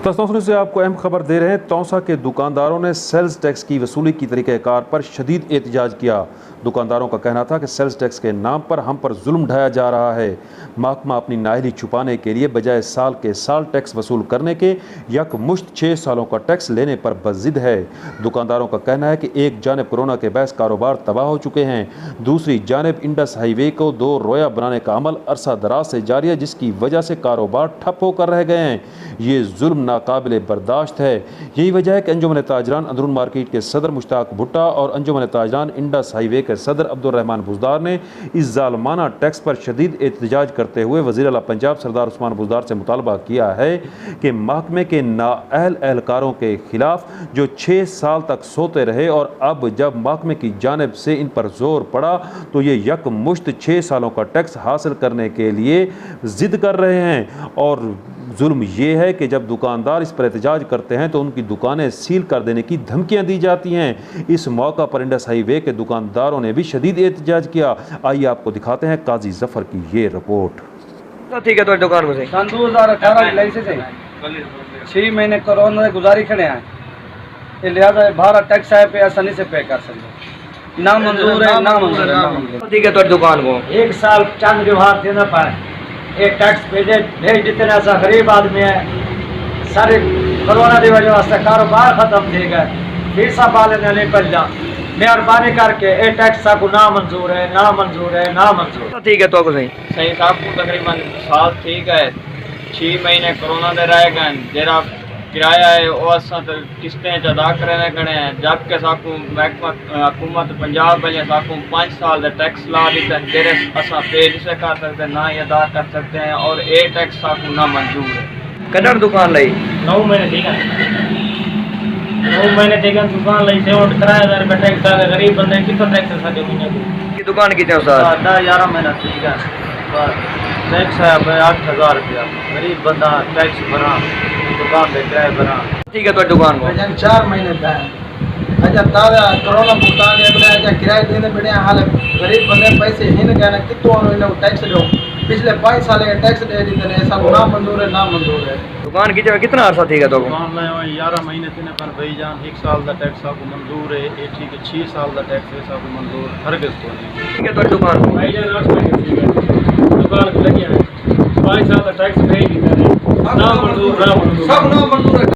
तस्नीम से आपको अहम खबर दे रहे हैं। तौसा के दुकानदारों ने सेल्स टैक्स की वसूली की तरीक़ाकार पर शदीद एहतजाज किया। दुकानदारों का कहना था कि सेल्स टैक्स के नाम पर हम पर जुल्म ढाया जा रहा है। महकमा अपनी नाअहली छुपाने के लिए बजाय साल के साल टैक्स वसूल करने के यकमुश्त 6 सालों का टैक्स लेने पर बज़िद है। दुकानदारों का कहना है कि एक जानिब कोरोना के बायस कारोबार तबाह हो चुके हैं, दूसरी जानिब इंडस हाईवे को 2 रोया बनाने का अमल अरसा दराज से जारी है, जिसकी वजह से कारोबार ठप होकर रह गए हैं। ये जुल्म नाकाबिले बर्दाश्त है। यही वजह है कि अंजुमन ताजरान अंदरून मार्केट के सदर मुश्ताक भुट्टा और अंजुमन ताजरान इंडस हाईवे के सदर अब्दुर्रहमान बुज़दार ने इस जालमाना टैक्स पर शदीद एहतजाज करते हुए वज़ीर आला पंजाब सरदार उस्मान बुज़दार से मुतालबा किया है कि महकमे के नाअहल एहलकारों के खिलाफ जो 6 साल तक सोते रहे और अब जब महकमे की जानिब से इन पर जोर पड़ा तो ये यकमुश्त 6 सालों का टैक्स हासिल करने के लिए ज़िद कर रहे हैं। और जुल्म ये है कि जब दुकानदार इस पर एहतजाज करते हैं तो उनकी दुकानें सील कर देने की धमकियां दी जाती हैं। इस मौका पर इंडस हाईवे के दुकानदारों ने भी शदीद एहतजाज किया। आइए आपको दिखाते हैं काजी जफर की ये रिपोर्ट। तो ठीक है, तो दुकान में 2018 लाइसेंस है, 6 महीने कोरोना गुजारी खड़े हैं, लिहाजा भाड़ा टैक्स है पे आसानी से पे कर सकते, ना मंजूर है ना मंजूर है। तो ठीक है, तो दुकान को 1 साल चंद व्यवहार देना पाए, एक टैक्स भेज जितने ऐसा गरीब आदमी है सारे कोरोना की वजह से कारोबार खत्म थे गए, फीसा पाले नहीं पल जा, मेहरबानी करके ये टैक्स को ना मंजूर है ना मंजूर है ना मंजूर। तो ठीक है, तो सही सही साहब को तकरीबन साल ठीक है, 6 महीने कोरोना दे रह गए, जरा किराया है वो असा तो किस्तें अदा करने खड़े हैं, जबकि साकू महकमा हुकूमत पंजाब वाले साकू 5 साल का टैक्स ला दिता है, तेरे असा पे जिसे कर सकते ना ही अदा कर सकते हैं और ये टैक्स साकू ना मंजूर है। कदर दुकान लाई 9 महीने ठीक है, 9 महीने ठीक है दुकान लाई से और किराया दर पे टैक्स आ गरीब बंदे कितना टैक्स साडे महीने की दुकान की सर 10-11 महीना ठीक है, टैक्स है 8,000 रुपया, गरीब बंदा टैक्स भरा दुकान पे किराया भरा। ठीक है, तो दुकान को 4 महीने का अच्छा ताजा कोरोना भुगतान अच्छा किराए देने बड़े हाल गरीब बंदे पैसे ही न गए कितों टैक्स दो, पिछले 5 साल के टैक्स दे दी ऐसा ना मंजूर है ना मंजूर है। दुकान की जगह कितना अरसा ठीक है तो दुकान में 11 महीने तीन पर भाईजान 1 साल का टैक्स आपको मंजूर है, ये ठीक है 6 साल का टैक्स है आपको मंजूर हरगिज़ तो नहीं। ठीक है, तो दुकान को भाईजान 8 महीने ठीक है, दुकान पे लगे हैं 5 साल का टैक्स भेज दी ना मंजूर सब ना मंजूर है।